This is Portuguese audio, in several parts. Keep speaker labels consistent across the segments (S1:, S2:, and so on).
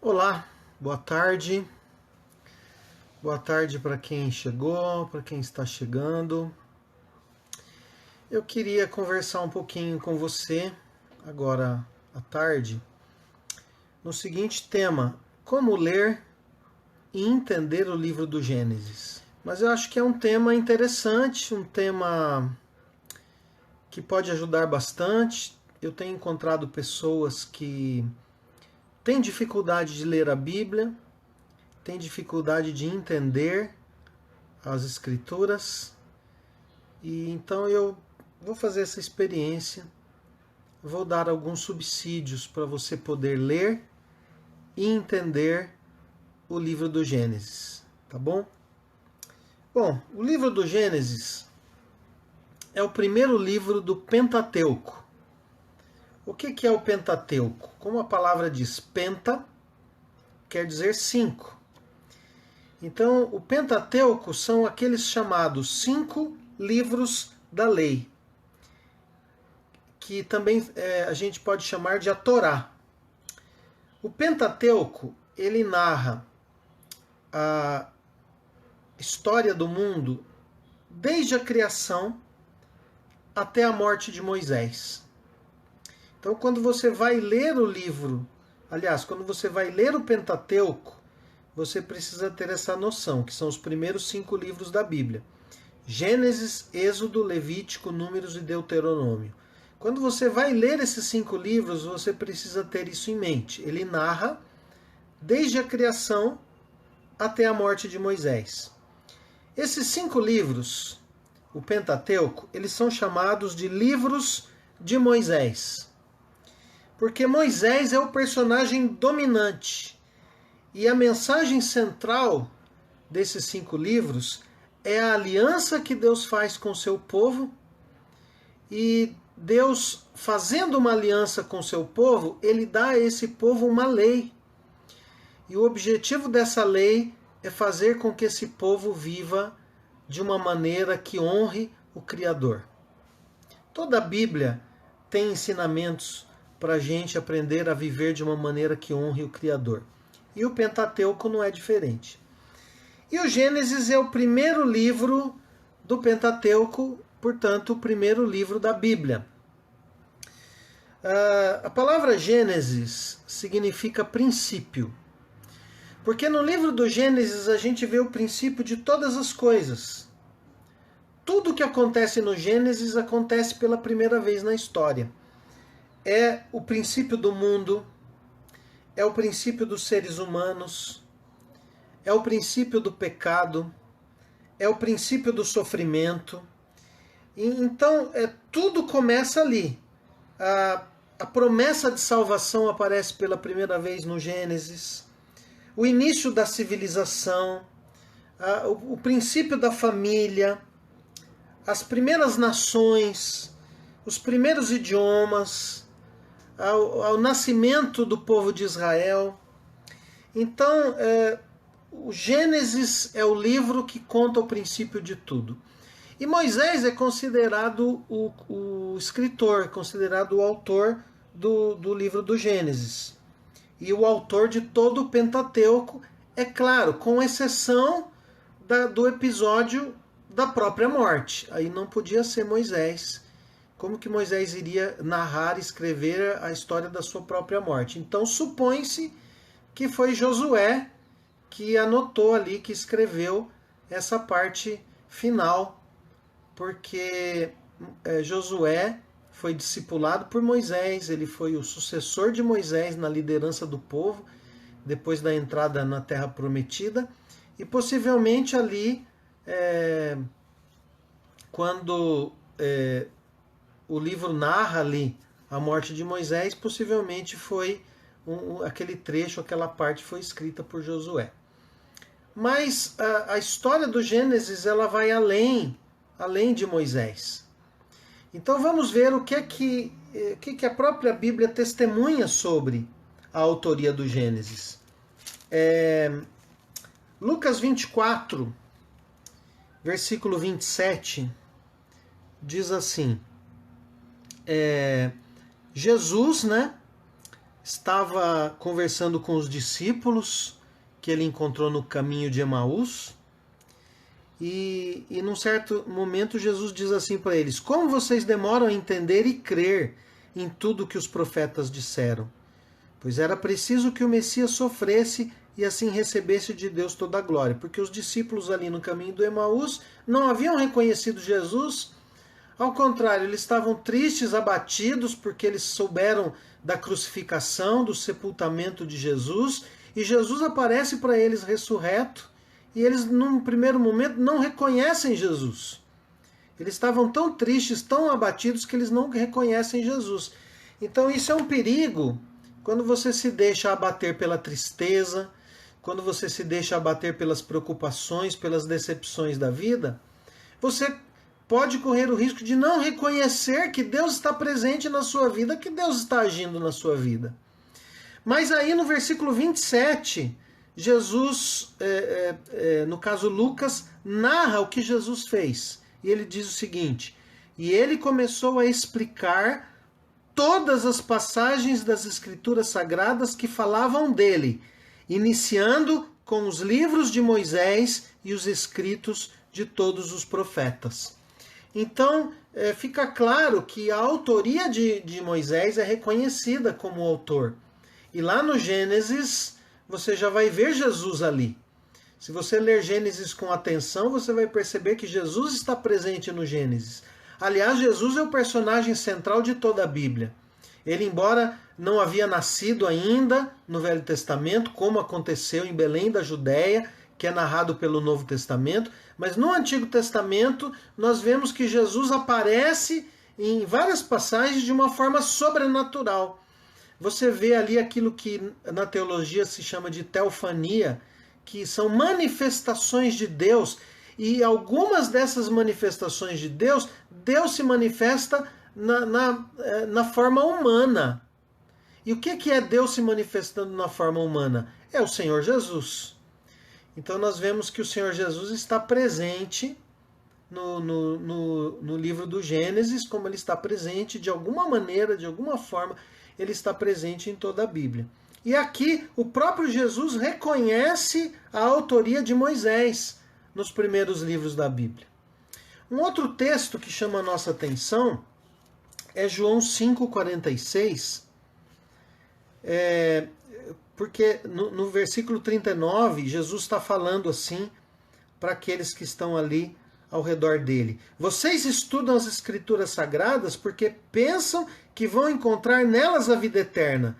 S1: Olá, boa tarde. Boa tarde para quem chegou, para quem está chegando. Eu queria conversar um pouquinho com você agora à tarde no seguinte tema: como ler e entender o livro do Gênesis. Mas eu acho que é um tema interessante, um tema que pode ajudar bastante. Eu tenho encontrado pessoas que têm dificuldade de ler a Bíblia, têm dificuldade de entender as escrituras, e então eu vou fazer essa experiência, vou dar alguns subsídios para você poder ler e entender o livro do Gênesis, tá bom? Bom, o livro do Gênesis é o primeiro livro do Pentateuco. O que é o Pentateuco? Como a palavra diz, penta quer dizer 5. Então, o Pentateuco são aqueles chamados 5 livros da lei, que também a gente pode chamar de a Torá. O Pentateuco, ele narra a história do mundo desde a criação até a morte de Moisés. Então, quando você vai ler o livro, quando você vai ler o Pentateuco, você precisa ter essa noção, que são os primeiros 5 livros da Bíblia. Gênesis, Êxodo, Levítico, Números e Deuteronômio. Quando você vai ler esses 5 livros, você precisa ter isso em mente. Ele narra desde a criação até a morte de Moisés. Esses 5 livros, o Pentateuco, eles são chamados de livros de Moisés. Porque Moisés é o personagem dominante. E a mensagem central desses 5 livros é a aliança que Deus faz com o seu povo. E Deus, fazendo uma aliança com o seu povo, ele dá a esse povo uma lei. E o objetivo dessa lei é fazer com que esse povo viva de uma maneira que honre o Criador. Toda a Bíblia tem ensinamentos para a gente aprender a viver de uma maneira que honre o Criador. E o Pentateuco não é diferente. E o Gênesis é o primeiro livro do Pentateuco, portanto, o primeiro livro da Bíblia. A palavra Gênesis significa princípio. Porque no livro do Gênesis a gente vê o princípio de todas as coisas. Tudo que acontece no Gênesis acontece pela primeira vez na história. É o princípio do mundo, é o princípio dos seres humanos, é o princípio do pecado, é o princípio do sofrimento. Então, tudo começa ali. A promessa de salvação aparece pela primeira vez no Gênesis. O início da civilização, o princípio da família, as primeiras nações, os primeiros idiomas, ao nascimento do povo de Israel. Então, o Gênesis é o livro que conta o princípio de tudo. E Moisés é considerado o escritor, considerado o autor do livro do Gênesis. E o autor de todo o Pentateuco, é claro, com exceção do episódio da própria morte. Aí não podia ser Moisés. Como que Moisés iria narrar, escrever a história da sua própria morte? Então supõe-se que foi Josué que anotou ali, que escreveu essa parte final, porque Josué foi discipulado por Moisés, ele foi o sucessor de Moisés na liderança do povo, depois da entrada na Terra Prometida, e possivelmente ali, quando o livro narra ali a morte de Moisés, possivelmente foi aquele trecho, aquela parte foi escrita por Josué. Mas a história do Gênesis ela vai além de Moisés. Então vamos ver o que a própria Bíblia testemunha sobre a autoria do Gênesis. Lucas 24, versículo 27, diz assim: Jesus, né, estava conversando com os discípulos que ele encontrou no caminho de Emaús. E num certo momento Jesus diz assim para eles: como vocês demoram a entender e crer em tudo que os profetas disseram? Pois era preciso que o Messias sofresse e assim recebesse de Deus toda a glória. Porque os discípulos ali no caminho do Emaús não haviam reconhecido Jesus. Ao contrário, eles estavam tristes, abatidos, porque eles souberam da crucificação, do sepultamento de Jesus. E Jesus aparece para eles ressurreto. E eles, num primeiro momento, não reconhecem Jesus. Eles estavam tão tristes, tão abatidos, que eles não reconhecem Jesus. Então isso é um perigo quando você se deixa abater pela tristeza, quando você se deixa abater pelas preocupações, pelas decepções da vida. Você pode correr o risco de não reconhecer que Deus está presente na sua vida, que Deus está agindo na sua vida. Mas aí no versículo 27... Jesus, no caso Lucas, narra o que Jesus fez. E ele diz o seguinte: e ele começou a explicar todas as passagens das Escrituras Sagradas que falavam dele, iniciando com os livros de Moisés e os escritos de todos os profetas. Então, fica claro que a autoria de Moisés é reconhecida como autor. E lá no Gênesis, você já vai ver Jesus ali. Se você ler Gênesis com atenção, você vai perceber que Jesus está presente no Gênesis. Aliás, Jesus é o personagem central de toda a Bíblia. Ele, embora não havia nascido ainda no Velho Testamento, como aconteceu em Belém da Judéia, que é narrado pelo Novo Testamento, mas no Antigo Testamento nós vemos que Jesus aparece em várias passagens de uma forma sobrenatural. Você vê ali aquilo que na teologia se chama de teofania, que são manifestações de Deus. E algumas dessas manifestações de Deus, Deus se manifesta na forma humana. E o que é Deus se manifestando na forma humana? É o Senhor Jesus. Então nós vemos que o Senhor Jesus está presente no livro do Gênesis, como ele está presente de alguma maneira, de alguma forma, ele está presente em toda a Bíblia. E aqui o próprio Jesus reconhece a autoria de Moisés nos primeiros livros da Bíblia. Um outro texto que chama a nossa atenção é João 5,46, porque no versículo 39, Jesus está falando assim para aqueles que estão ali ao redor dele. Vocês estudam as Escrituras Sagradas porque pensam que vão encontrar nelas a vida eterna,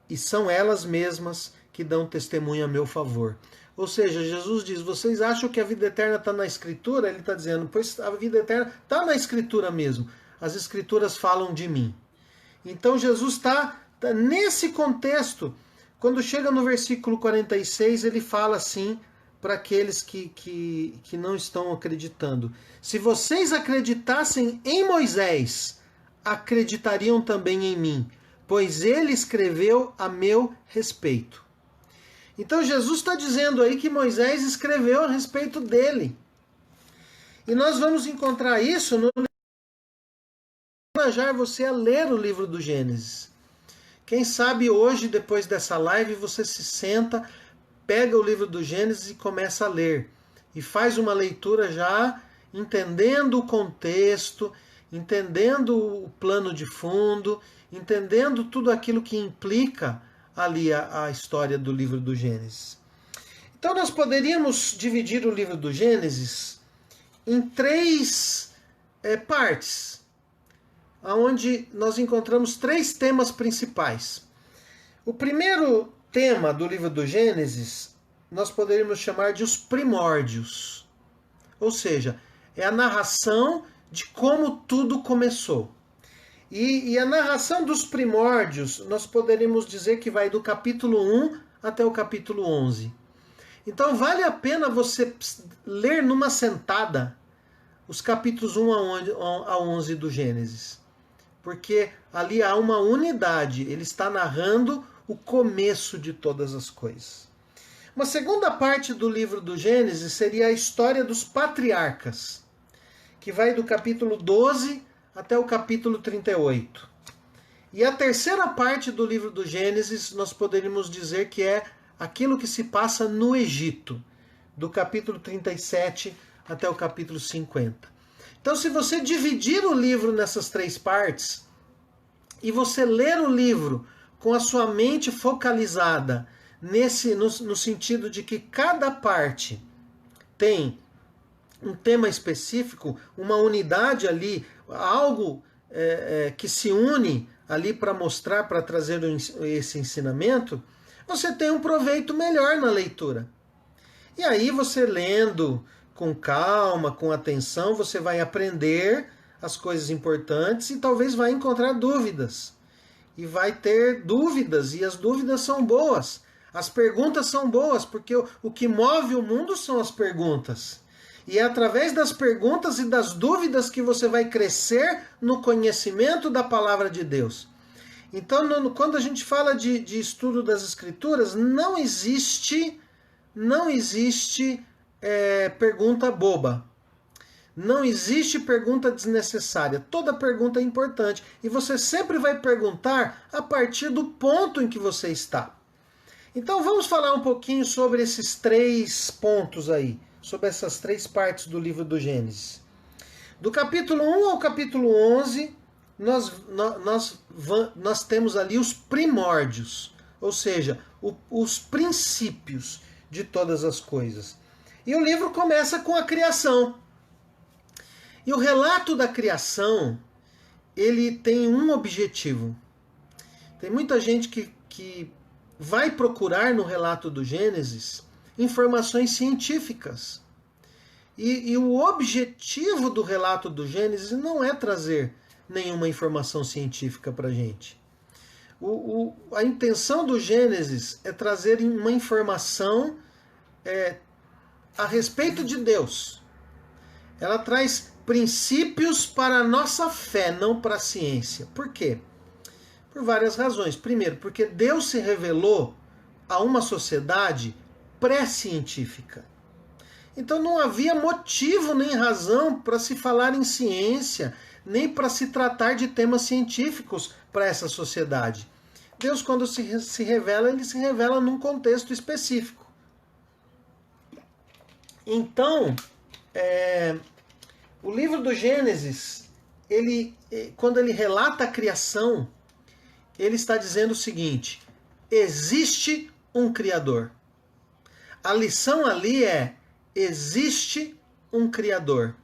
S1: e são elas mesmas que dão testemunho a meu favor. Ou seja, Jesus diz, vocês acham que a vida eterna está na Escritura? Ele está dizendo, pois a vida eterna está na Escritura mesmo. As Escrituras falam de mim. Então Jesus está nesse contexto. Quando chega no versículo 46, ele fala assim para aqueles que não estão acreditando. Se vocês acreditassem em Moisés, acreditariam também em mim, pois ele escreveu a meu respeito. Então Jesus está dizendo aí que Moisés escreveu a respeito dele. E nós vamos encontrar isso no encorajar você a ler o livro do Gênesis. Quem sabe hoje, depois dessa live, você se senta, pega o livro do Gênesis e começa a ler. E faz uma leitura já entendendo o contexto, entendendo o plano de fundo, entendendo tudo aquilo que implica ali a história do livro do Gênesis. Então nós poderíamos dividir o livro do Gênesis em três partes, onde nós encontramos três temas principais. O primeiro tema do livro do Gênesis nós poderíamos chamar de os primórdios. Ou seja, é a narração de como tudo começou. E a narração dos primórdios, nós poderíamos dizer que vai do capítulo 1 até o capítulo 11. Então vale a pena você ler numa sentada os capítulos 1 a 11 do Gênesis. Porque ali há uma unidade, ele está narrando o começo de todas as coisas. Uma segunda parte do livro do Gênesis seria a história dos patriarcas, que vai do capítulo 12 até o capítulo 38. E a terceira parte do livro do Gênesis, nós poderíamos dizer que é aquilo que se passa no Egito, do capítulo 37 até o capítulo 50. Então, se você dividir o livro nessas três partes, e você ler o livro com a sua mente focalizada no sentido de que cada parte tem um tema específico, uma unidade ali, algo que se une ali para mostrar, para trazer esse ensinamento, você tem um proveito melhor na leitura. E aí você lendo com calma, com atenção, você vai aprender as coisas importantes e talvez vai encontrar dúvidas. E vai ter dúvidas, e as dúvidas são boas. As perguntas são boas, porque o que move o mundo são as perguntas. E é através das perguntas e das dúvidas que você vai crescer no conhecimento da palavra de Deus. Então, quando a gente fala de estudo das Escrituras, não existe pergunta boba. Não existe pergunta desnecessária. Toda pergunta é importante. E você sempre vai perguntar a partir do ponto em que você está. Então vamos falar um pouquinho sobre esses 3 pontos aí. Sobre essas 3 partes do livro do Gênesis. Do capítulo 1 ao capítulo 11, nós temos ali os primórdios. Ou seja, os princípios de todas as coisas. E o livro começa com a criação. E o relato da criação, ele tem um objetivo. Tem muita gente que vai procurar no relato do Gênesis informações científicas. E o objetivo do relato do Gênesis não é trazer nenhuma informação científica para a gente. A intenção do Gênesis é trazer uma informação a respeito de Deus. Ela traz princípios para a nossa fé, não para a ciência. Por quê? Por várias razões. Primeiro, porque Deus se revelou a uma sociedade pré-científica. Então não havia motivo nem razão para se falar em ciência, nem para se tratar de temas científicos para essa sociedade. Deus, quando se revela, ele se revela num contexto específico. Então, o livro do Gênesis, quando ele relata a criação, ele está dizendo o seguinte: existe um Criador. A lição ali é: existe um Criador.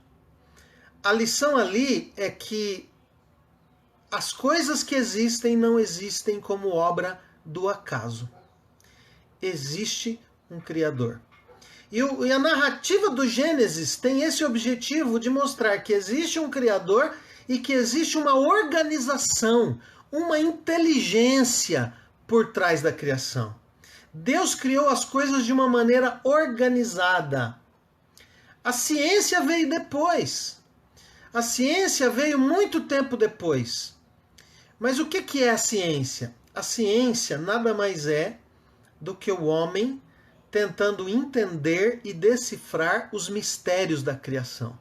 S1: A lição ali é que as coisas que existem não existem como obra do acaso. Existe um Criador. E a narrativa do Gênesis tem esse objetivo de mostrar que existe um Criador e que existe uma organização, uma inteligência por trás da criação. Deus criou as coisas de uma maneira organizada. A ciência veio depois. A ciência veio muito tempo depois. Mas o que é a ciência? A ciência nada mais é do que o homem tentando entender e decifrar os mistérios da criação.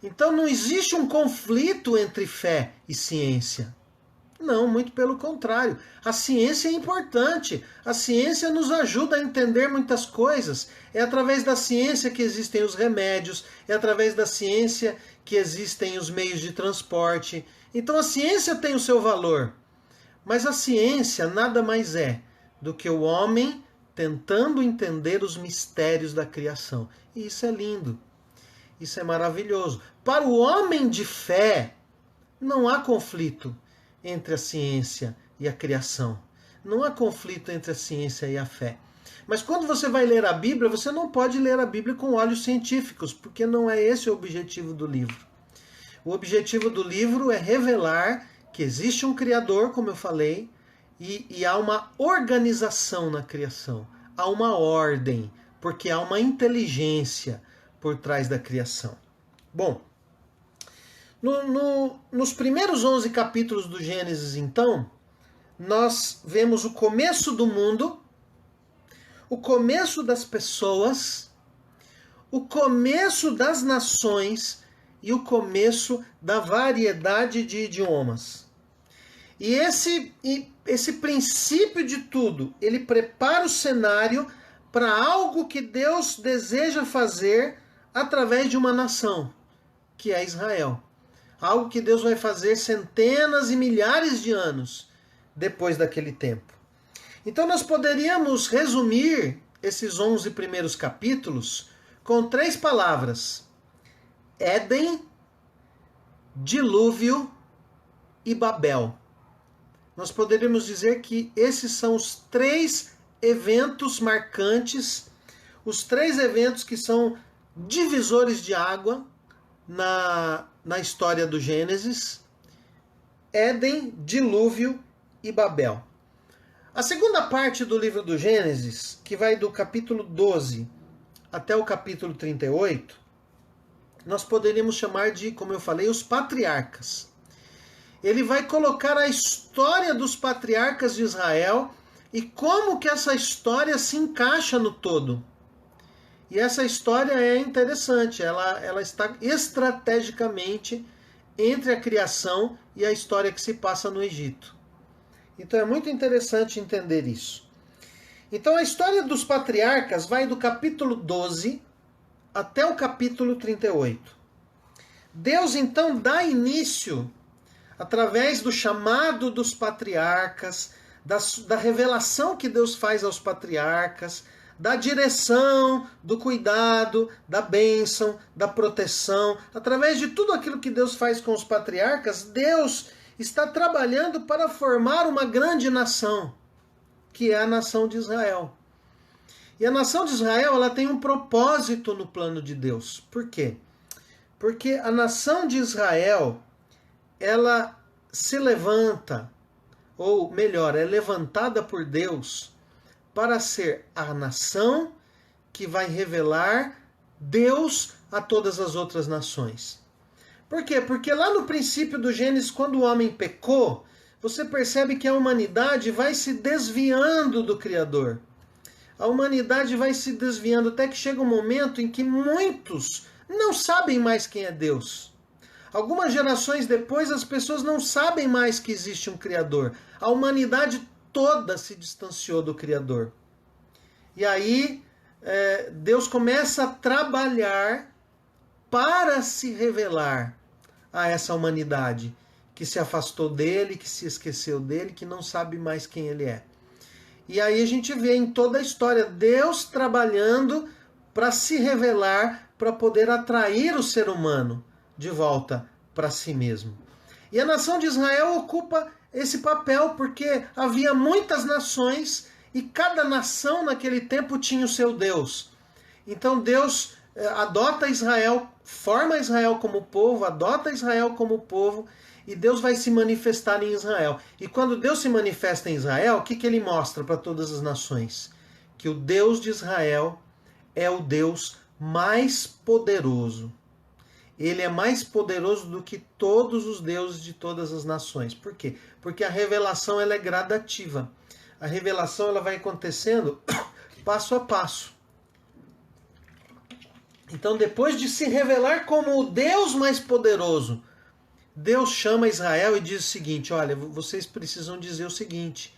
S1: Então não existe um conflito entre fé e ciência. Não, muito pelo contrário. A ciência é importante. A ciência nos ajuda a entender muitas coisas. É através da ciência que existem os remédios, é através da ciência que existem os meios de transporte. Então a ciência tem o seu valor. Mas a ciência nada mais é do que o homem tentando entender os mistérios da criação. E isso é lindo. Isso é maravilhoso. Para o homem de fé, não há conflito entre a ciência e a criação. Não há conflito entre a ciência e a fé. Mas quando você vai ler a Bíblia, você não pode ler a Bíblia com olhos científicos, porque não é esse o objetivo do livro. O objetivo do livro é revelar que existe um Criador, como eu falei, e há uma organização na criação. Há uma ordem, porque há uma inteligência por trás da criação. Bom, nos primeiros 11 capítulos do Gênesis, então, nós vemos o começo do mundo, o começo das pessoas, o começo das nações e o começo da variedade de idiomas. E esse princípio de tudo, ele prepara o cenário para algo que Deus deseja fazer através de uma nação, que é Israel. Algo que Deus vai fazer centenas e milhares de anos depois daquele tempo. Então nós poderíamos resumir esses 11 primeiros capítulos com 3 palavras: Éden, dilúvio e Babel. Nós poderíamos dizer que esses são os 3 eventos marcantes, os 3 eventos que são divisores de água na história do Gênesis: Éden, dilúvio e Babel. A segunda parte do livro do Gênesis, que vai do capítulo 12 até o capítulo 38, nós poderíamos chamar de, como eu falei, os patriarcas. Ele vai colocar a história dos patriarcas de Israel e como que essa história se encaixa no todo. E essa história é interessante, ela está estrategicamente entre a criação e a história que se passa no Egito. Então é muito interessante entender isso. Então a história dos patriarcas vai do capítulo 12 até o capítulo 38. Deus então dá início, através do chamado dos patriarcas, da revelação que Deus faz aos patriarcas, da direção, do cuidado, da bênção, da proteção, através de tudo aquilo que Deus faz com os patriarcas, Deus está trabalhando para formar uma grande nação, que é a nação de Israel. E a nação de Israel, ela tem um propósito no plano de Deus. Por quê? Porque a nação de Israel, ela se levanta, ou melhor, é levantada por Deus para ser a nação que vai revelar Deus a todas as outras nações. Por quê? Porque lá no princípio do Gênesis, quando o homem pecou, você percebe que a humanidade vai se desviando do Criador. A humanidade vai se desviando até que chega um momento em que muitos não sabem mais quem é Deus. Algumas gerações depois, as pessoas não sabem mais que existe um Criador. A humanidade toda se distanciou do Criador. E aí, Deus começa a trabalhar para se revelar a essa humanidade que se afastou dele, que se esqueceu dele, que não sabe mais quem ele é. E aí a gente vê em toda a história Deus trabalhando para se revelar, para poder atrair o ser humano de volta para si mesmo. E a nação de Israel ocupa esse papel porque havia muitas nações e cada nação naquele tempo tinha o seu Deus. Então Deus adota Israel, forma Israel como povo, adota Israel como povo, e Deus vai se manifestar em Israel. E quando Deus se manifesta em Israel, o que ele mostra para todas as nações? Que o Deus de Israel é o Deus mais poderoso. Ele é mais poderoso do que todos os deuses de todas as nações. Por quê? Porque a revelação ela é gradativa. A revelação ela vai acontecendo passo a passo. Então, depois de se revelar como o Deus mais poderoso, Deus chama Israel e diz o seguinte: olha, vocês precisam dizer o seguinte,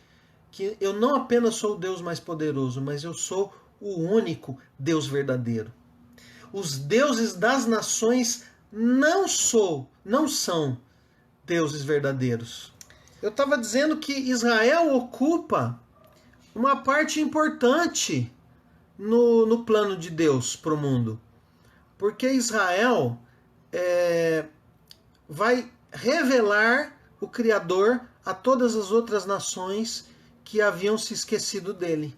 S1: que eu não apenas sou o Deus mais poderoso, mas eu sou o único Deus verdadeiro. Os deuses das nações não são deuses verdadeiros. Eu estava dizendo que Israel ocupa uma parte importante no plano de Deus para o mundo. Porque Israel vai revelar o Criador a todas as outras nações que haviam se esquecido dele.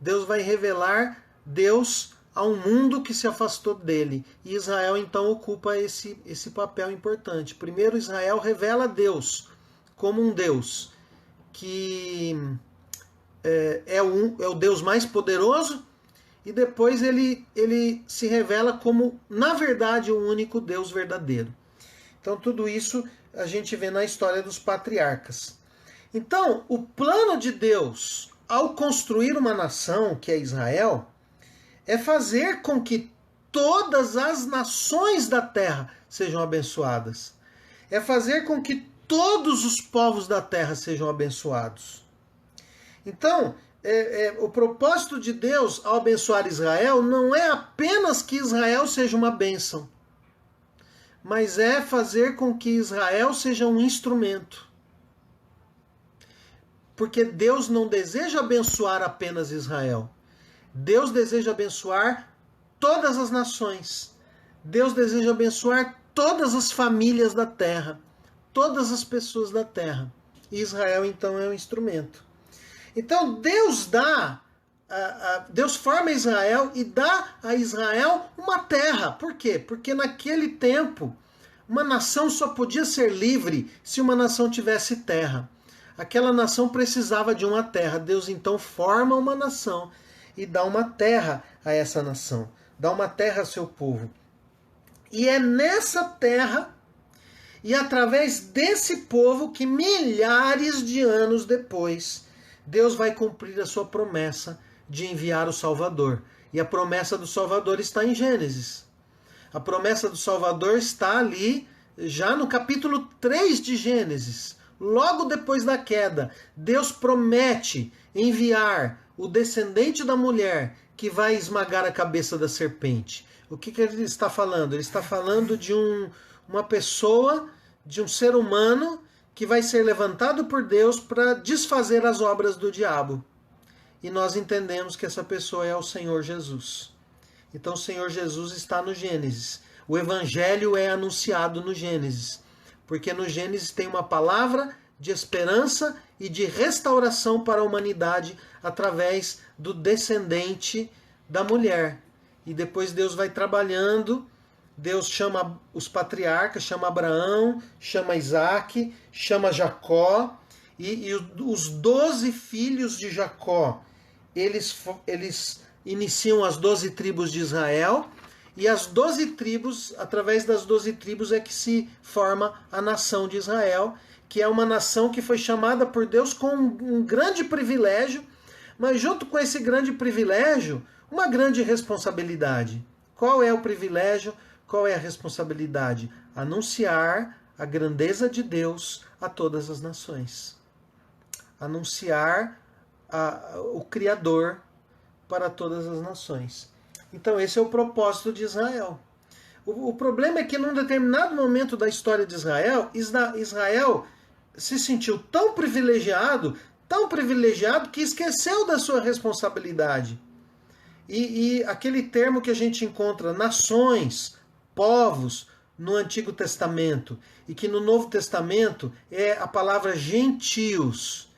S1: Deus vai revelar Deus a um mundo que se afastou dele. E Israel então ocupa esse papel importante. Primeiro, Israel revela Deus como um Deus que é o Deus mais poderoso. E depois ele se revela como, na verdade, o único Deus verdadeiro. Então tudo isso a gente vê na história dos patriarcas. Então, o plano de Deus, ao construir uma nação, que é Israel, é fazer com que todas as nações da terra sejam abençoadas. É fazer com que todos os povos da terra sejam abençoados. Então, o propósito de Deus ao abençoar Israel não é apenas que Israel seja uma bênção, mas é fazer com que Israel seja um instrumento. Porque Deus não deseja abençoar apenas Israel. Deus deseja abençoar todas as nações. Deus deseja abençoar todas as famílias da terra, todas as pessoas da terra. E Israel, então, é um instrumento. Então, Deus forma Israel e dá a Israel uma terra. Por quê? Porque naquele tempo, uma nação só podia ser livre se uma nação tivesse terra. Aquela nação precisava de uma terra. Deus, então, forma uma nação e dá uma terra a essa nação. Dá uma terra ao seu povo. E é nessa terra e através desse povo que milhares de anos depois Deus vai cumprir a sua promessa de enviar o Salvador. E a promessa do Salvador está em Gênesis. A promessa do Salvador está ali já no capítulo 3 de Gênesis. Logo depois da queda, Deus promete enviar o descendente da mulher que vai esmagar a cabeça da serpente. O que ele está falando? Ele está falando de uma pessoa, de um ser humano que vai ser levantado por Deus para desfazer as obras do diabo. E nós entendemos que essa pessoa é o Senhor Jesus. Então o Senhor Jesus está no Gênesis. O Evangelho é anunciado no Gênesis. Porque no Gênesis tem uma palavra de esperança e de restauração para a humanidade através do descendente da mulher. E depois Deus vai trabalhando, Deus chama os patriarcas, chama Abraão, chama Isaac, chama Jacó, e os 12 filhos de Jacó, eles iniciam as 12 tribos de Israel, e as 12 tribos, através das 12 tribos é que se forma a nação de Israel, que é uma nação que foi chamada por Deus com um grande privilégio, mas junto com esse grande privilégio, uma grande responsabilidade. Qual é o privilégio? Qual é a responsabilidade? Anunciar a grandeza de Deus a todas as nações. Anunciar o Criador para todas as nações. Então esse é o propósito de Israel. O problema é que num determinado momento da história de Israel, Israel se sentiu tão privilegiado que esqueceu da sua responsabilidade. E aquele termo que a gente encontra, nações, povos, no Antigo Testamento, e que no Novo Testamento é a palavra gentios,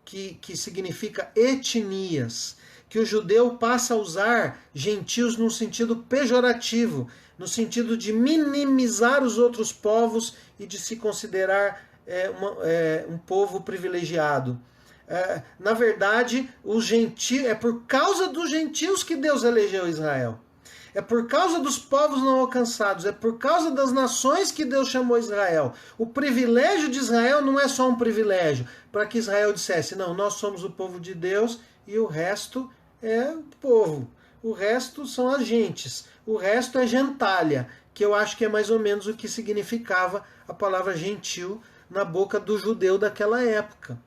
S1: que significa etnias, que o judeu passa a usar gentios num sentido pejorativo, no sentido de minimizar os outros povos e de se considerar um povo privilegiado. Na verdade, é por causa dos gentios que Deus elegeu Israel. É por causa dos povos não alcançados, é por causa das nações que Deus chamou Israel. O privilégio de Israel não é só um privilégio para que Israel dissesse, não, nós somos o povo de Deus e o resto é o povo. O resto são as gentes. O resto é gentalha, que eu acho que é mais ou menos o que significava a palavra gentil na boca do judeu daquela época.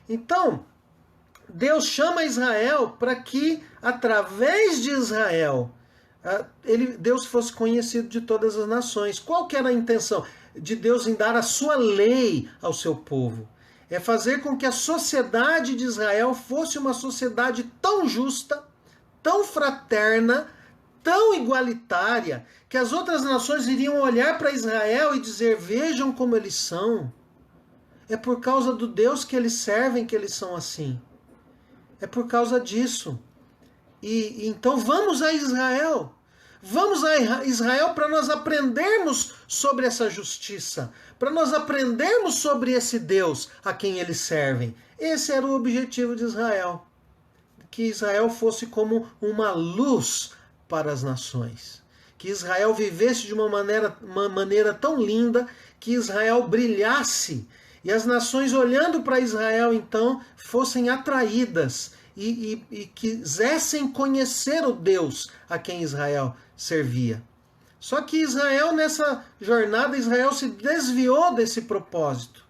S1: Então, Deus chama Israel para que, através de Israel, Deus fosse conhecido de todas as nações. Qual que era a intenção de Deus em dar a sua lei ao seu povo? É fazer com que a sociedade de Israel fosse uma sociedade tão justa, tão fraterna, tão igualitária, que as outras nações iriam olhar para Israel e dizer, vejam como eles são. É por causa do Deus que eles servem que eles são assim. É por causa disso. E então vamos a Israel. Vamos a Israel para nós aprendermos sobre essa justiça, para nós aprendermos sobre esse Deus a quem eles servem. Esse era o objetivo de Israel. Que Israel fosse como uma luz para as nações. Que Israel vivesse de uma maneira tão linda, que Israel brilhasse. E as nações olhando para Israel, então, fossem atraídas e quisessem conhecer o Deus a quem Israel servia. Só que Israel, nessa jornada, Israel se desviou desse propósito.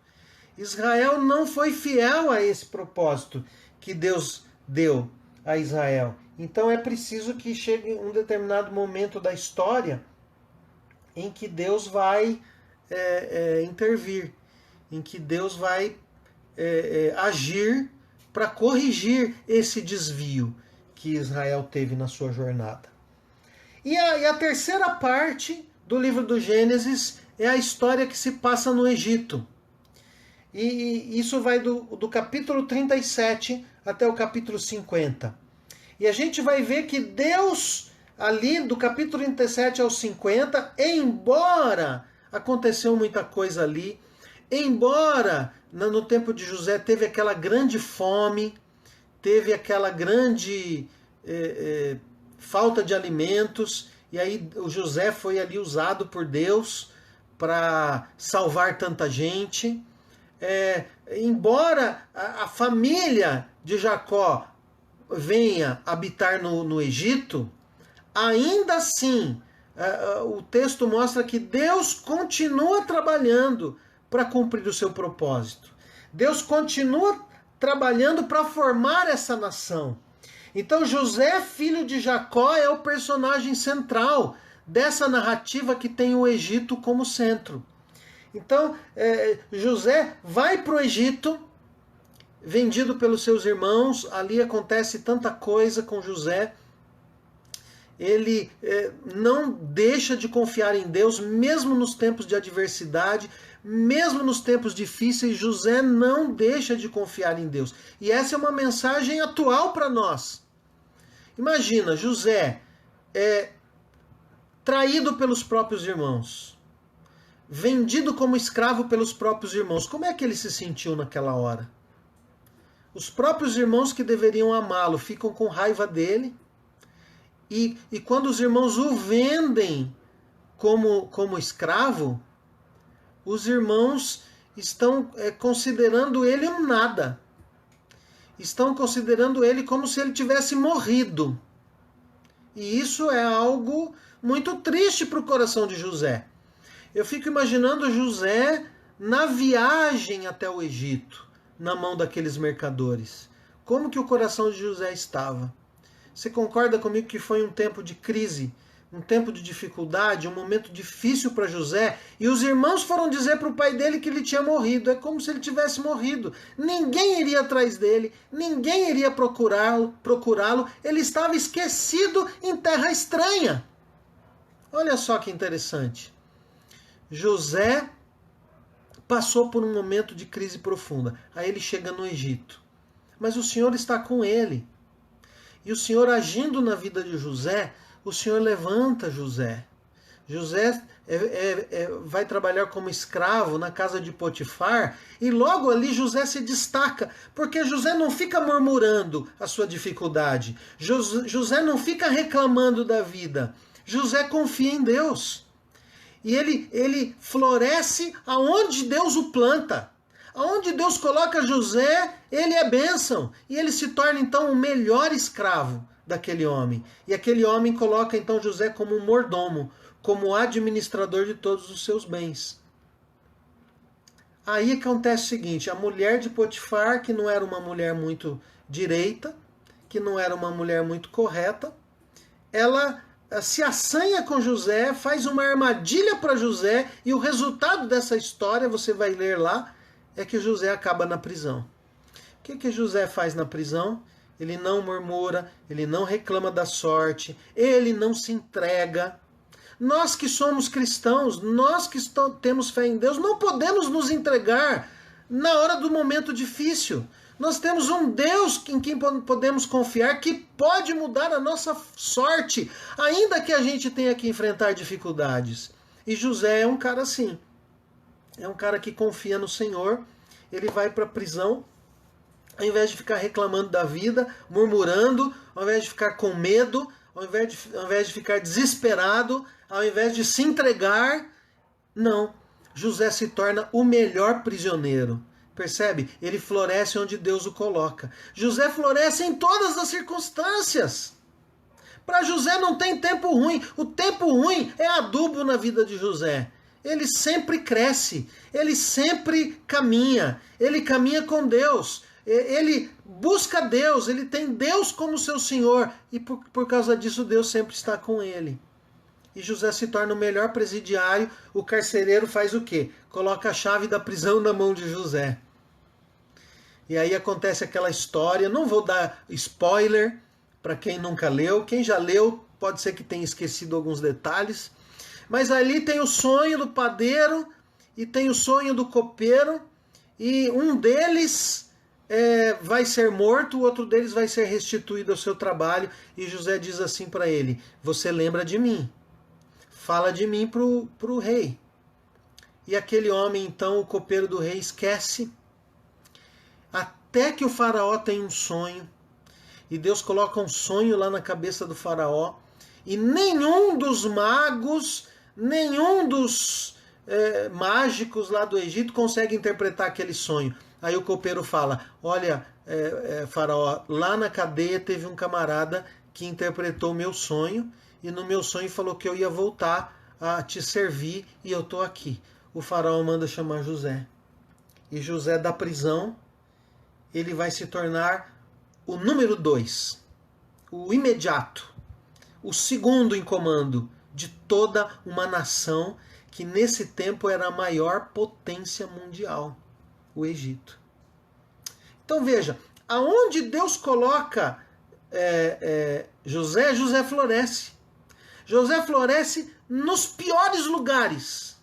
S1: Israel não foi fiel a esse propósito que Deus deu a Israel. Então é preciso que chegue um determinado momento da história em que Deus vai intervir, em que Deus vai agir para corrigir esse desvio que Israel teve na sua jornada. E a terceira parte do livro do Gênesis é a história que se passa no Egito. E isso vai do capítulo 37 até o capítulo 50. E a gente vai ver que Deus, ali do capítulo 37 ao 50, embora aconteceu muita coisa ali, embora no tempo de José teve aquela grande fome, teve aquela grande falta de alimentos, e aí o José foi ali usado por Deus para salvar tanta gente. Embora a família de Jacó venha habitar no Egito, ainda assim o texto mostra que Deus continua trabalhando para cumprir o seu propósito. Deus continua trabalhando para formar essa nação. Então José, filho de Jacó, é o personagem central dessa narrativa que tem o Egito como centro. Então José vai para o Egito, vendido pelos seus irmãos, ali acontece tanta coisa com José. Ele não deixa de confiar em Deus, mesmo nos tempos de adversidade, mesmo nos tempos difíceis, José não deixa de confiar em Deus. E essa é uma mensagem atual para nós. Imagina, José traído pelos próprios irmãos, vendido como escravo pelos próprios irmãos. Como é que ele se sentiu naquela hora? Os próprios irmãos que deveriam amá-lo ficam com raiva dele. E quando os irmãos o vendem como escravo, os irmãos estão considerando ele um nada. Estão considerando ele como se ele tivesse morrido. E isso é algo muito triste para o coração de José. Eu fico imaginando José na viagem até o Egito, na mão daqueles mercadores. Como que o coração de José estava? Você concorda comigo que foi um tempo de crise, um tempo de dificuldade, um momento difícil para José? E os irmãos foram dizer para o pai dele que ele tinha morrido. É como se ele tivesse morrido. Ninguém iria atrás dele, ninguém iria procurá-lo. Ele estava esquecido em terra estranha. Olha só que interessante. José passou por um momento de crise profunda. Aí ele chega no Egito. Mas o Senhor está com ele. E o Senhor, agindo na vida de José, o Senhor levanta José. José vai trabalhar como escravo na casa de Potifar, e logo ali José se destaca, porque José não fica murmurando a sua dificuldade. José não fica reclamando da vida. José confia em Deus. E ele floresce aonde Deus o planta. Aonde Deus coloca José, ele é bênção. E ele se torna então o melhor escravo daquele homem. E aquele homem coloca então José como um mordomo, como administrador de todos os seus bens. Aí acontece o seguinte, a mulher de Potifar, que não era uma mulher muito direita, que não era uma mulher muito correta, ela se assanha com José, faz uma armadilha para José, e o resultado dessa história, você vai ler lá, é que José acaba na prisão. O que José faz na prisão? Ele não murmura, ele não reclama da sorte, ele não se entrega. Nós que somos cristãos, nós que temos fé em Deus, não podemos nos entregar na hora do momento difícil. Nós temos um Deus em quem podemos confiar, que pode mudar a nossa sorte, ainda que a gente tenha que enfrentar dificuldades. E José é um cara assim. É um cara que confia no Senhor, ele vai para a prisão, ao invés de ficar reclamando da vida, murmurando, ao invés de ficar com medo, ao invés de ficar desesperado, ao invés de se entregar, não. José se torna o melhor prisioneiro. Percebe? Ele floresce onde Deus o coloca. José floresce em todas as circunstâncias. Para José não tem tempo ruim. O tempo ruim é adubo na vida de José. Ele sempre cresce, ele sempre caminha, ele caminha com Deus, ele busca Deus, ele tem Deus como seu Senhor, e por causa disso Deus sempre está com ele. E José se torna o melhor presidiário. O carcereiro faz o quê? Coloca a chave da prisão na mão de José. E aí acontece aquela história, não vou dar spoiler para quem nunca leu, quem já leu pode ser que tenha esquecido alguns detalhes, mas ali tem o sonho do padeiro e tem o sonho do copeiro, e um deles vai ser morto, o outro deles vai ser restituído ao seu trabalho, e José diz assim para ele: você lembra de mim, fala de mim pro rei. E aquele homem, então, o copeiro do rei, esquece, até que o faraó tem um sonho, e Deus coloca um sonho lá na cabeça do faraó, e nenhum dos magos, nenhum dos mágicos lá do Egito consegue interpretar aquele sonho. Aí o copeiro fala: olha, faraó, lá na cadeia teve um camarada que interpretou o meu sonho, e no meu sonho falou que eu ia voltar a te servir, e eu estou aqui. O faraó manda chamar José. E José, da prisão, ele vai se tornar o número 2, o imediato, o segundo em comando de toda uma nação que nesse tempo era a maior potência mundial, o Egito. Então veja, aonde Deus coloca José, José floresce. José floresce nos piores lugares.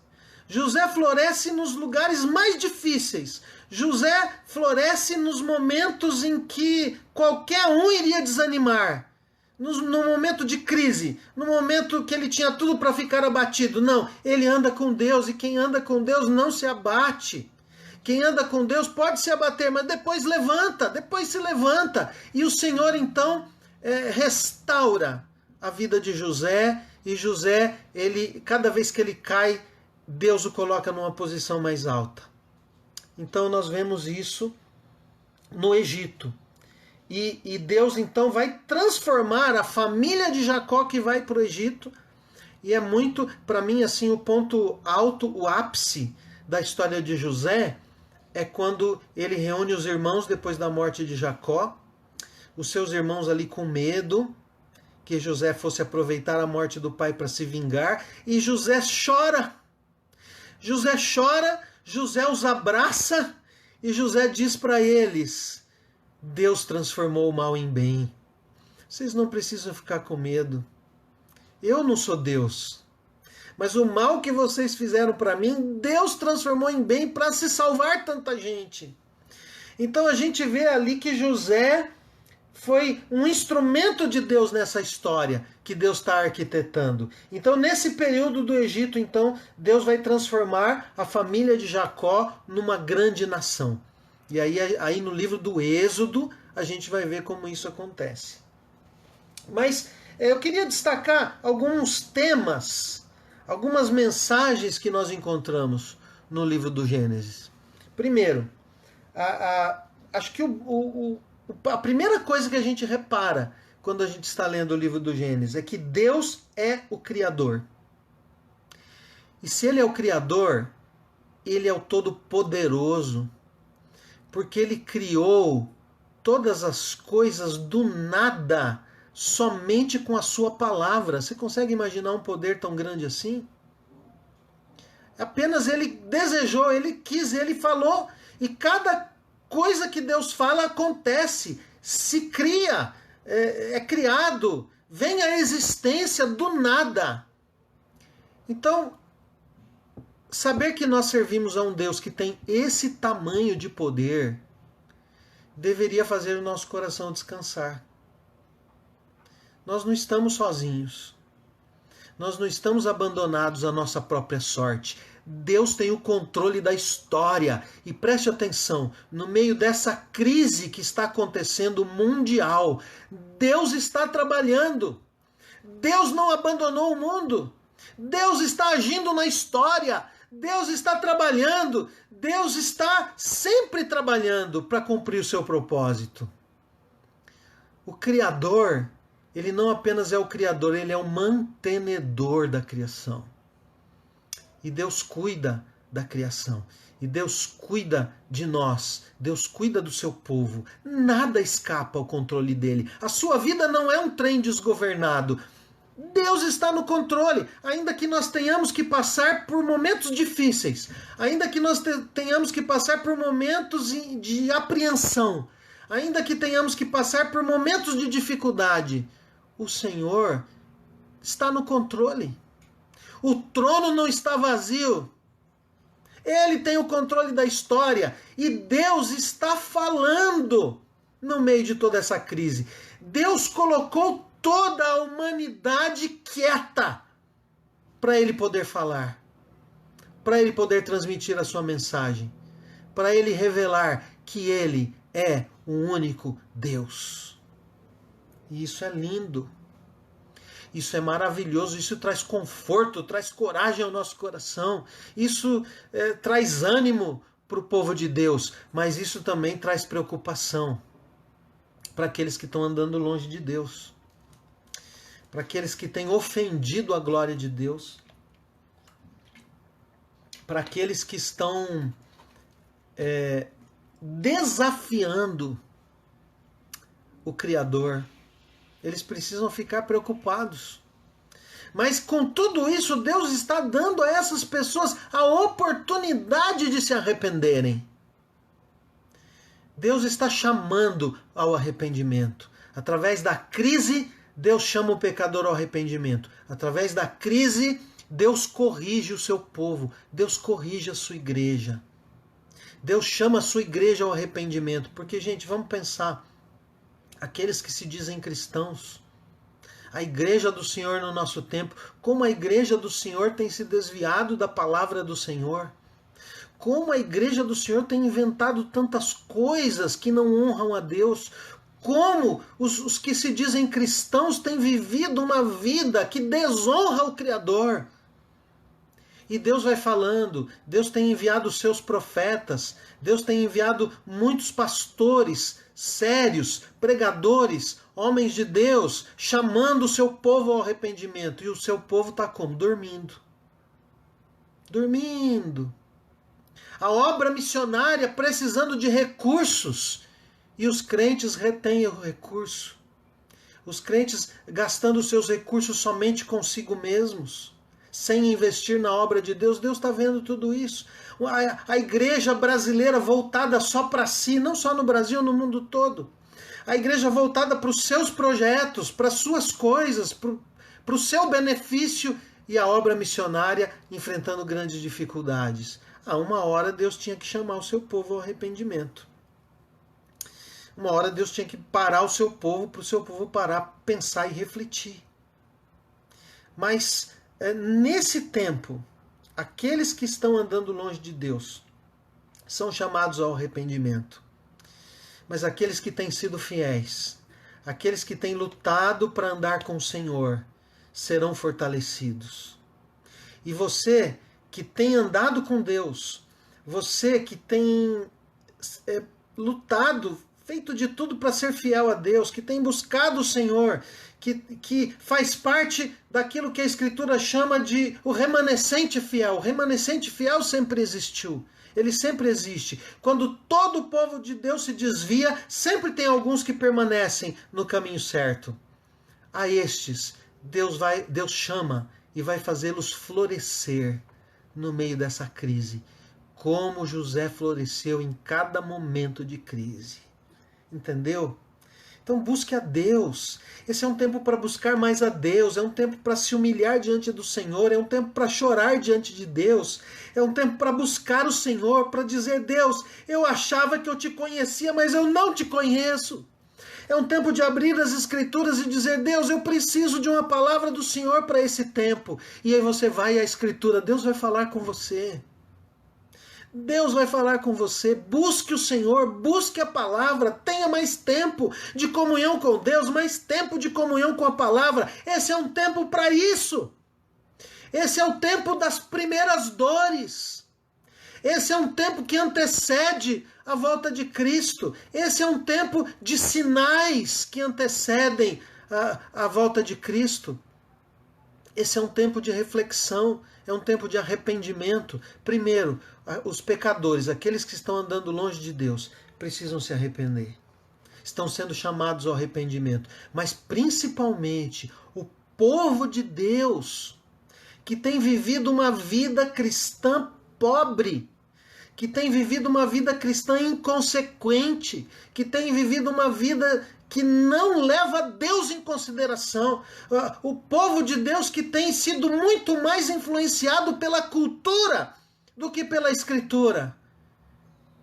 S1: José floresce nos lugares mais difíceis. José floresce nos momentos em que qualquer um iria desanimar. No momento de crise, no momento que ele tinha tudo para ficar abatido. Não, ele anda com Deus, e quem anda com Deus não se abate. Quem anda com Deus pode se abater, mas depois se levanta. E o Senhor então restaura a vida de José, e José, cada vez que ele cai, Deus o coloca numa posição mais alta. Então nós vemos isso no Egito. E Deus então vai transformar a família de Jacó que vai para o Egito. E é muito, para mim, assim, o ponto alto, o ápice da história de José é quando ele reúne os irmãos depois da morte de Jacó. Os seus irmãos ali com medo que José fosse aproveitar a morte do pai para se vingar. E José chora. José chora, José os abraça, e José diz para eles: Deus transformou o mal em bem. Vocês não precisam ficar com medo. Eu não sou Deus. Mas o mal que vocês fizeram para mim, Deus transformou em bem para se salvar tanta gente. Então a gente vê ali que José foi um instrumento de Deus nessa história que Deus está arquitetando. Então, nesse período do Egito, então, Deus vai transformar a família de Jacó numa grande nação. E aí no livro do Êxodo, a gente vai ver como isso acontece. Mas eu queria destacar alguns temas, algumas mensagens que nós encontramos no livro do Gênesis. Primeiro, acho que a primeira coisa que a gente repara quando a gente está lendo o livro do Gênesis é que Deus é o Criador. E se Ele é o Criador, Ele é o Todo-Poderoso, porque Ele criou todas as coisas do nada, somente com a sua palavra. Você consegue imaginar um poder tão grande assim? Apenas Ele desejou, Ele quis, Ele falou, e cada coisa que Deus fala acontece, se cria, é criado, vem à existência do nada. Então, saber que nós servimos a um Deus que tem esse tamanho de poder deveria fazer o nosso coração descansar. Nós não estamos sozinhos. Nós não estamos abandonados à nossa própria sorte. Deus tem o controle da história. E preste atenção, no meio dessa crise que está acontecendo mundial, Deus está trabalhando. Deus não abandonou o mundo. Deus está agindo na história. Deus está trabalhando. Deus está sempre trabalhando para cumprir o seu propósito. O Criador, Ele não apenas é o Criador, ele é o mantenedor da criação. E Deus cuida da criação. E Deus cuida de nós. Deus cuida do seu povo. Nada escapa ao controle dele. A sua vida não é um trem desgovernado. Deus está no controle. Ainda que nós tenhamos que passar por momentos difíceis. Ainda que nós tenhamos que passar por momentos de apreensão. Ainda que tenhamos que passar por momentos de dificuldade. O Senhor está no controle. O trono não está vazio. Ele tem o controle da história. E Deus está falando no meio de toda essa crise. Deus colocou toda a humanidade quieta para ele poder falar. Para ele poder transmitir a sua mensagem. Para ele revelar que ele é o único Deus. E isso é lindo. Isso é maravilhoso, isso traz conforto, traz coragem ao nosso coração, isso traz ânimo para o povo de Deus, mas isso também traz preocupação para aqueles que estão andando longe de Deus, para aqueles que têm ofendido a glória de Deus, para aqueles que estão desafiando o Criador. Eles precisam ficar preocupados. Mas com tudo isso, Deus está dando a essas pessoas a oportunidade de se arrependerem. Deus está chamando ao arrependimento. Através da crise, Deus chama o pecador ao arrependimento. Através da crise, Deus corrige o seu povo. Deus corrige a sua igreja. Deus chama a sua igreja ao arrependimento. Porque, gente, vamos pensar. Aqueles que se dizem cristãos, a igreja do Senhor no nosso tempo, como a igreja do Senhor tem se desviado da palavra do Senhor, como a igreja do Senhor tem inventado tantas coisas que não honram a Deus, como os que se dizem cristãos têm vivido uma vida que desonra o Criador. E Deus vai falando, Deus tem enviado os seus profetas, Deus tem enviado muitos pastores sérios, pregadores, homens de Deus, chamando o seu povo ao arrependimento. E o seu povo está como? Dormindo. Dormindo. A obra missionária precisando de recursos. E os crentes retêm o recurso. Os crentes gastando os seus recursos somente consigo mesmos. Sem investir na obra de Deus. Deus está vendo tudo isso. A igreja brasileira voltada só para si, não só no Brasil, no mundo todo. A igreja voltada para os seus projetos, para as suas coisas, para o seu benefício, e a obra missionária enfrentando grandes dificuldades. A uma hora Deus tinha que chamar o seu povo ao arrependimento. Uma hora Deus tinha que parar o seu povo, para o seu povo parar, pensar e refletir. Mas nesse tempo, aqueles que estão andando longe de Deus são chamados ao arrependimento. Mas aqueles que têm sido fiéis, aqueles que têm lutado para andar com o Senhor, serão fortalecidos. E você que tem andado com Deus, você que tem lutado, feito de tudo para ser fiel a Deus, que tem buscado o Senhor, que faz parte daquilo que a Escritura chama de o remanescente fiel. O remanescente fiel sempre existiu. Ele sempre existe. Quando todo o povo de Deus se desvia, sempre tem alguns que permanecem no caminho certo. A estes, Deus chama e vai fazê-los florescer no meio dessa crise. Como José floresceu em cada momento de crise. Entendeu? Então busque a Deus. Esse é um tempo para buscar mais a Deus. É um tempo para se humilhar diante do Senhor. É um tempo para chorar diante de Deus. É um tempo para buscar o Senhor, para dizer: Deus, eu achava que eu te conhecia, mas eu não te conheço. É um tempo de abrir as Escrituras e dizer: Deus, eu preciso de uma palavra do Senhor para esse tempo. E aí você vai à Escritura, Deus vai falar com você. Deus vai falar com você. Busque o Senhor, busque a palavra, tenha mais tempo de comunhão com Deus, mais tempo de comunhão com a palavra. Esse é um tempo para isso. Esse é o tempo das primeiras dores. Esse é um tempo que antecede a volta de Cristo. Esse é um tempo de sinais que antecedem a volta de Cristo. Esse é um tempo de reflexão, é um tempo de arrependimento. Primeiro, os pecadores, aqueles que estão andando longe de Deus, precisam se arrepender. Estão sendo chamados ao arrependimento. Mas principalmente o povo de Deus, que tem vivido uma vida cristã pobre, que tem vivido uma vida cristã inconsequente, que tem vivido uma vida que não leva Deus em consideração. O povo de Deus que tem sido muito mais influenciado pela cultura do que pela Escritura,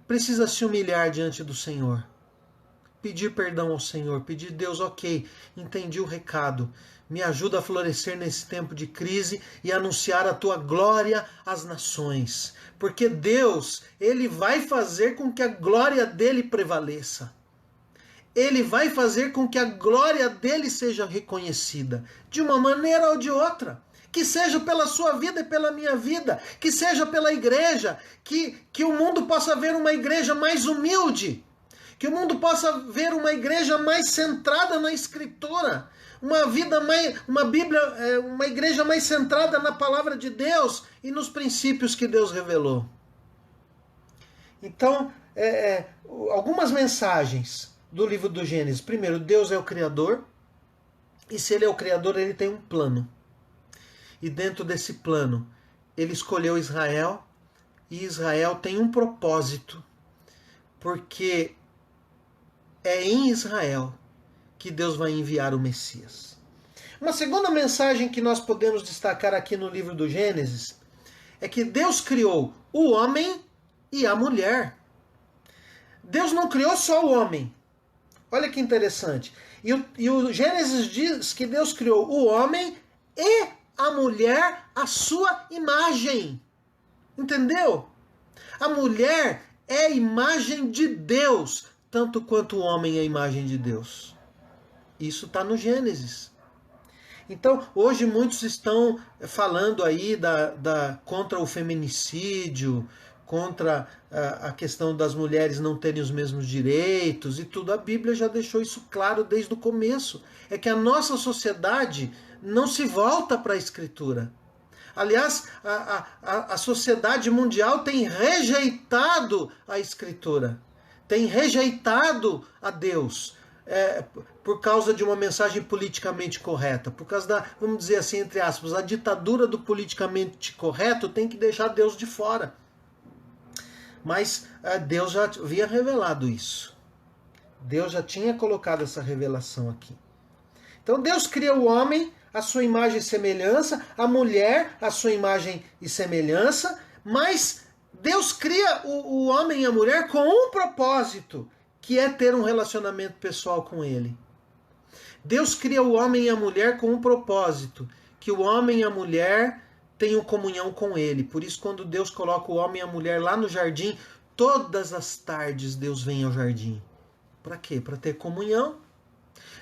S1: precisa se humilhar diante do Senhor. Pedir perdão ao Senhor, pedir Deus, ok, entendi o recado, me ajuda a florescer nesse tempo de crise e anunciar a tua glória às nações. Porque Deus, Ele vai fazer com que a glória dEle prevaleça. Ele vai fazer com que a glória dEle seja reconhecida, de uma maneira ou de outra. Que seja pela sua vida e pela minha vida, que seja pela igreja, que o mundo possa ver uma igreja mais humilde, que o mundo possa ver uma igreja mais centrada na Escritura, uma igreja mais centrada na palavra de Deus e nos princípios que Deus revelou. Então, algumas mensagens do livro do Gênesis. Primeiro, Deus é o Criador, e se Ele é o Criador, Ele tem um plano. E dentro desse plano, Ele escolheu Israel, e Israel tem um propósito, porque é em Israel que Deus vai enviar o Messias. Uma segunda mensagem que nós podemos destacar aqui no livro do Gênesis é que Deus criou o homem e a mulher. Deus não criou só o homem. Olha que interessante. E o Gênesis diz que Deus criou o homem e a mulher à sua imagem. Entendeu? A mulher é a imagem de Deus, tanto quanto o homem é a imagem de Deus. Isso está no Gênesis. Então, hoje muitos estão falando aí contra o feminicídio, contra a questão das mulheres não terem os mesmos direitos e tudo. A Bíblia já deixou isso claro desde o começo. É que a nossa sociedade não se volta para a Escritura. Aliás, a sociedade mundial tem rejeitado a Escritura, tem rejeitado a Deus, por causa de uma mensagem politicamente correta, por causa da, vamos dizer assim, entre aspas, a ditadura do politicamente correto tem que deixar Deus de fora. Mas Deus já havia revelado isso. Deus já tinha colocado essa revelação aqui. Então Deus cria o homem à sua imagem e semelhança, a mulher à sua imagem e semelhança, mas Deus cria o homem e a mulher com um propósito, que é ter um relacionamento pessoal com Ele. Deus cria o homem e a mulher com um propósito, que o homem e a mulher tenham comunhão com Ele. Por isso, quando Deus coloca o homem e a mulher lá no jardim, todas as tardes Deus vem ao jardim. Para quê? Para ter comunhão.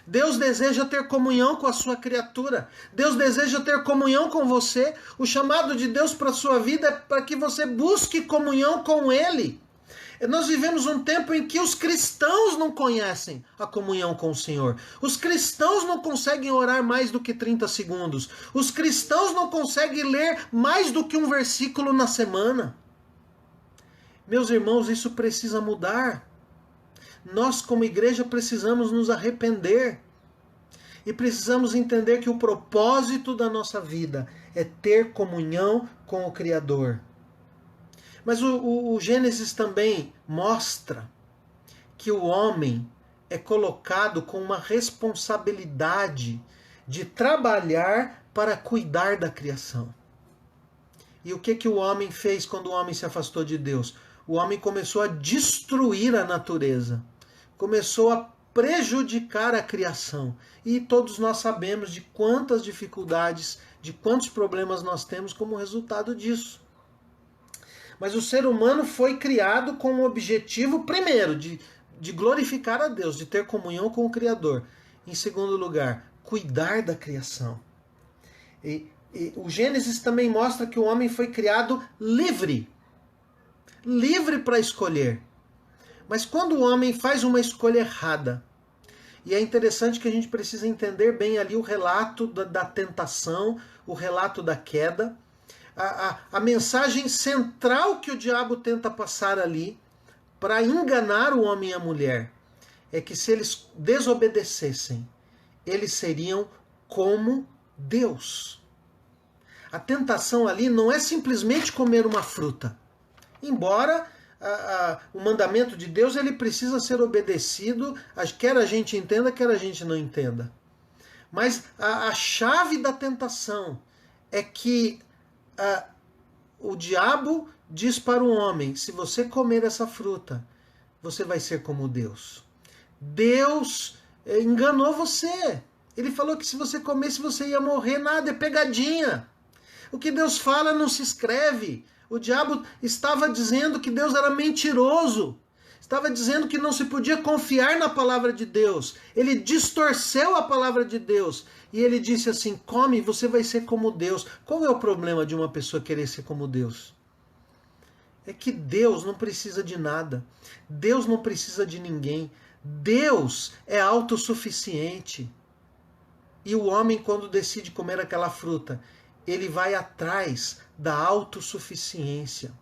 S1: Deus deseja ter comunhão com a sua criatura. Deus deseja ter comunhão com você. O chamado de Deus para a sua vida é para que você busque comunhão com Ele. Nós vivemos um tempo em que os cristãos não conhecem a comunhão com o Senhor. Os cristãos não conseguem orar mais do que 30 segundos. Os cristãos não conseguem ler mais do que um versículo na semana. Meus irmãos, isso precisa mudar. Nós, como igreja, precisamos nos arrepender. E precisamos entender que o propósito da nossa vida é ter comunhão com o Criador. Mas o Gênesis também mostra que o homem é colocado com uma responsabilidade de trabalhar para cuidar da criação. E o que o homem fez quando o homem se afastou de Deus? O homem começou a destruir a natureza, começou a prejudicar a criação. E todos nós sabemos de quantas dificuldades, de quantos problemas nós temos como resultado disso. Mas o ser humano foi criado com o objetivo, primeiro, de glorificar a Deus, de ter comunhão com o Criador. Em segundo lugar, cuidar da criação. E o Gênesis também mostra que o homem foi criado livre. Livre para escolher. Mas quando o homem faz uma escolha errada, E é interessante que a gente precisa entender bem ali o relato da tentação, o relato da queda, a mensagem central que o diabo tenta passar ali para enganar o homem e a mulher é que se eles desobedecessem, eles seriam como Deus. A tentação ali não é simplesmente comer uma fruta. Embora o mandamento de Deus ele precisa ser obedecido, quer a gente entenda, quer a gente não entenda. Mas a chave da tentação é que o diabo diz para o homem, se você comer essa fruta, você vai ser como Deus. Deus enganou você. Ele falou que se você comesse você ia morrer. Nada, é pegadinha. O que Deus fala não se escreve. O diabo estava dizendo que Deus era mentiroso. Estava dizendo que não se podia confiar na palavra de Deus. Ele distorceu a palavra de Deus. E ele disse assim, come, você vai ser como Deus. Qual é o problema de uma pessoa querer ser como Deus? É que Deus não precisa de nada. Deus não precisa de ninguém. Deus é autossuficiente. E o homem, quando decide comer aquela fruta, ele vai atrás da autossuficiência.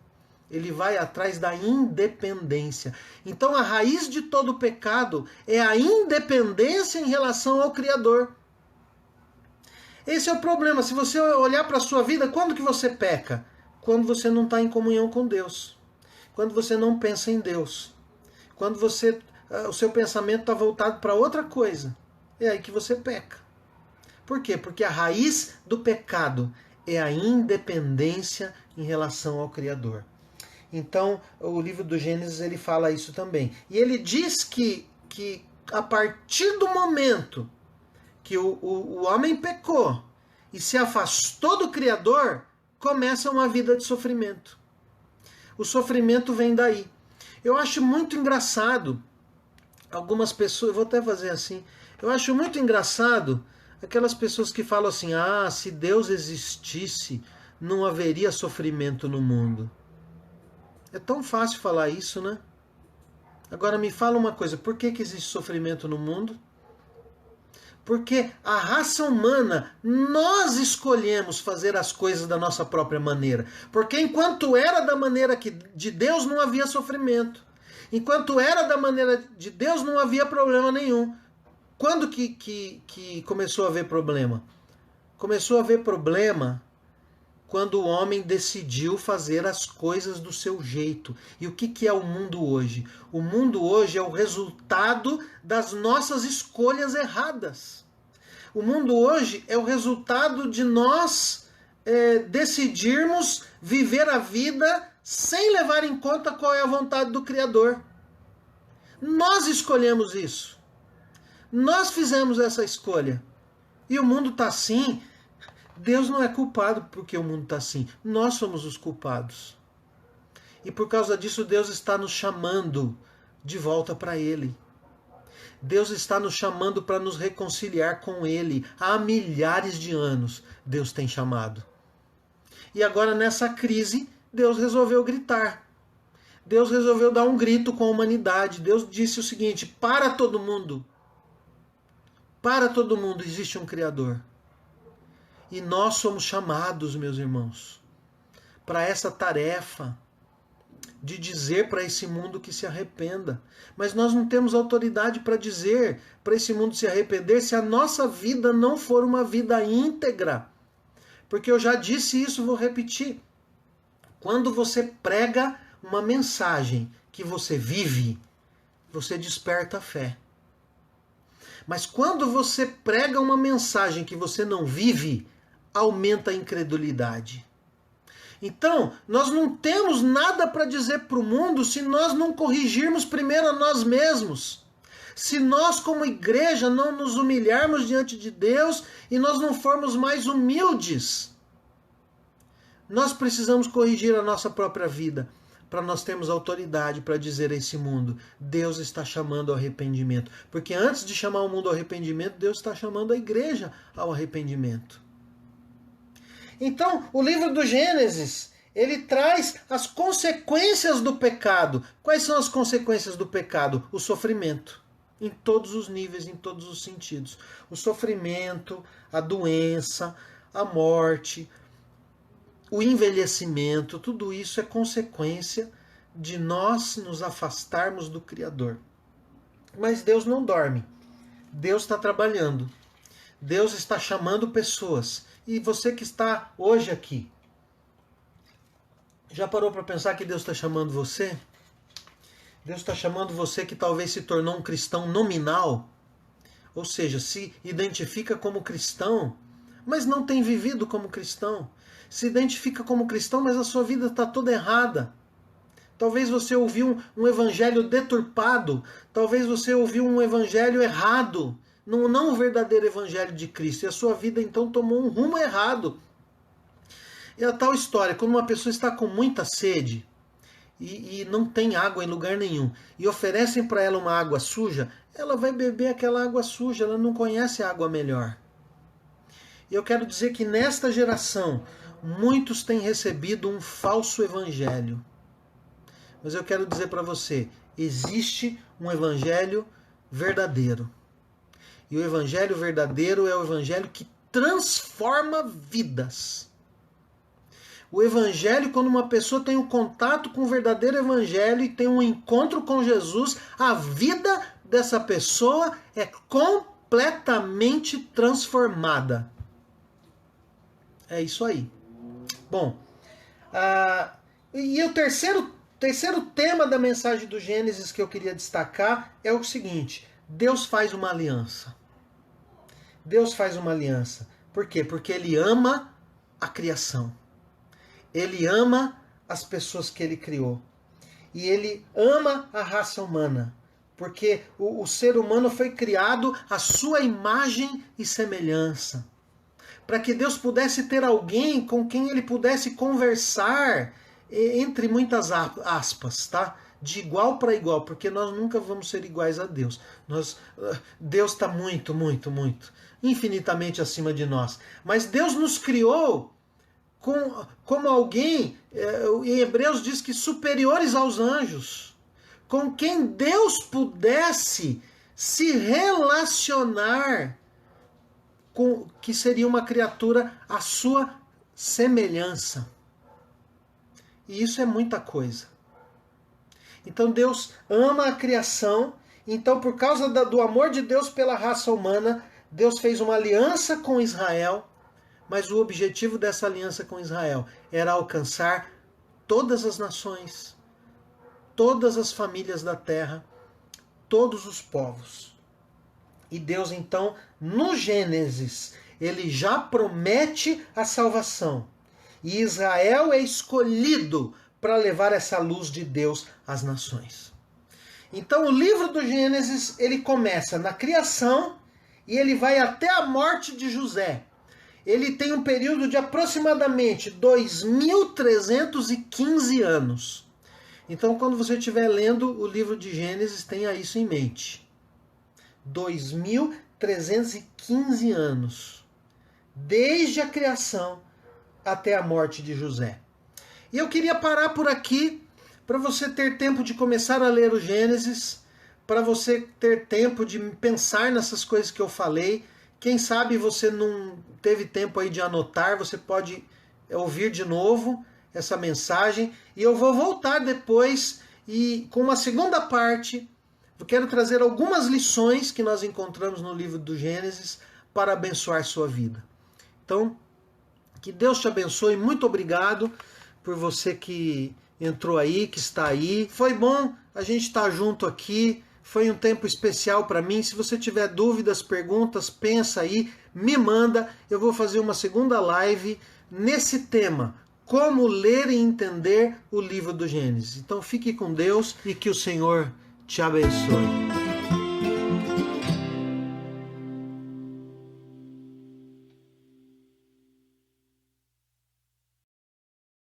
S1: Ele vai atrás da independência. Então a raiz de todo o pecado é a independência em relação ao Criador. Esse é o problema. Se você olhar para a sua vida, quando que você peca? Quando você não está em comunhão com Deus. Quando você não pensa em Deus. Quando o seu pensamento está voltado para outra coisa. É aí que você peca. Por quê? Porque a raiz do pecado é a independência em relação ao Criador. Então, o livro do Gênesis ele fala isso também. E ele diz que a partir do momento que o homem pecou e se afastou do Criador, começa uma vida de sofrimento. O sofrimento vem daí. Eu acho muito engraçado algumas pessoas, eu vou até fazer assim, eu acho muito engraçado aquelas pessoas que falam assim, se Deus existisse, não haveria sofrimento no mundo. É tão fácil falar isso, né? Agora me fala uma coisa, por que existe sofrimento no mundo? Porque a raça humana, nós escolhemos fazer as coisas da nossa própria maneira. Porque enquanto era da maneira de Deus, não havia sofrimento. Enquanto era da maneira de Deus, não havia problema nenhum. Quando que começou a haver problema? Começou a haver problema quando o homem decidiu fazer as coisas do seu jeito. E o que é o mundo hoje? O mundo hoje é o resultado das nossas escolhas erradas. O mundo hoje é o resultado de nós decidirmos viver a vida sem levar em conta qual é a vontade do Criador. Nós escolhemos isso. Nós fizemos essa escolha. E o mundo está assim. Deus não é culpado porque o mundo está assim. Nós somos os culpados. E por causa disso, Deus está nos chamando de volta para Ele. Deus está nos chamando para nos reconciliar com Ele. Há milhares de anos Deus tem chamado. E agora nessa crise, Deus resolveu gritar. Deus resolveu dar um grito com a humanidade. Deus disse o seguinte, para todo mundo. Para todo mundo existe um Criador. E nós somos chamados, meus irmãos, para essa tarefa de dizer para esse mundo que se arrependa. Mas nós não temos autoridade para dizer para esse mundo se arrepender se a nossa vida não for uma vida íntegra. Porque eu já disse isso, vou repetir. Quando você prega uma mensagem que você vive, você desperta a fé. Mas quando você prega uma mensagem que você não vive, aumenta a incredulidade. Então, nós não temos nada para dizer para o mundo se nós não corrigirmos primeiro a nós mesmos. Se nós, como igreja, não nos humilharmos diante de Deus e nós não formos mais humildes. Nós precisamos corrigir a nossa própria vida para nós termos autoridade para dizer a esse mundo, Deus está chamando ao arrependimento. Porque antes de chamar o mundo ao arrependimento, Deus está chamando a igreja ao arrependimento. Então, o livro do Gênesis, ele traz as consequências do pecado. Quais são as consequências do pecado? O sofrimento. em todos os níveis, em todos os sentidos. O sofrimento, a doença, a morte, o envelhecimento, tudo isso é consequência de nós nos afastarmos do Criador. Mas Deus não dorme. Deus está trabalhando. Deus está chamando pessoas. E você que está hoje aqui, já parou para pensar que Deus está chamando você? Deus está chamando você que talvez se tornou um cristão nominal, ou seja, se identifica como cristão, mas não tem vivido como cristão. Se identifica como cristão, mas a sua vida está toda errada. Talvez você ouviu um evangelho deturpado, talvez você ouviu um evangelho errado, não o verdadeiro evangelho de Cristo, e a sua vida então tomou um rumo errado. É a tal história, quando uma pessoa está com muita sede, e não tem água em lugar nenhum, e oferecem para ela uma água suja, ela vai beber aquela água suja, ela não conhece a água melhor. E eu quero dizer que nesta geração, muitos têm recebido um falso evangelho. Mas eu quero dizer para você, existe um evangelho verdadeiro. E o evangelho verdadeiro é o evangelho que transforma vidas. O evangelho, quando uma pessoa tem um contato com o verdadeiro evangelho e tem um encontro com Jesus, a vida dessa pessoa é completamente transformada. É isso aí. Bom, e o terceiro tema da mensagem do Gênesis que eu queria destacar é o seguinte: Deus faz uma aliança. Deus faz uma aliança. Por quê? Porque Ele ama a criação. Ele ama as pessoas que Ele criou. E Ele ama a raça humana. Porque o ser humano foi criado à sua imagem e semelhança. Para que Deus pudesse ter alguém com quem Ele pudesse conversar, entre muitas aspas, tá? De igual para igual, porque nós nunca vamos ser iguais a Deus. Deus está muito, muito, muito, infinitamente acima de nós. Mas Deus nos criou como alguém, em Hebreus diz que superiores aos anjos, com quem Deus pudesse se relacionar, que seria uma criatura à sua semelhança. E isso é muita coisa. Então Deus ama a criação. Então, por causa do amor de Deus pela raça humana, Deus fez uma aliança com Israel. Mas o objetivo dessa aliança com Israel era alcançar todas as nações, todas as famílias da terra, todos os povos. E Deus, então, no Gênesis, Ele já promete a salvação. E Israel é escolhido para levar essa luz de Deus às nações. Então o livro do Gênesis, ele começa na criação e ele vai até a morte de José. Ele tem um período de aproximadamente 2.315 anos. Então quando você estiver lendo o livro de Gênesis, tenha isso em mente. 2.315 anos. Desde a criação até a morte de José. E eu queria parar por aqui para você ter tempo de começar a ler o Gênesis, para você ter tempo de pensar nessas coisas que eu falei. Quem sabe você não teve tempo aí de anotar, você pode ouvir de novo essa mensagem. E eu vou voltar depois e com uma segunda parte. Eu quero trazer algumas lições que nós encontramos no livro do Gênesis para abençoar sua vida. Então, que Deus te abençoe. Muito obrigado por você que entrou aí, que está aí. Foi bom a gente estar junto aqui. Foi um tempo especial para mim. Se você tiver dúvidas, perguntas, pensa aí, me manda. Eu vou fazer uma segunda live nesse tema. Como ler e entender o livro do Gênesis. Então fique com Deus e que o Senhor te abençoe.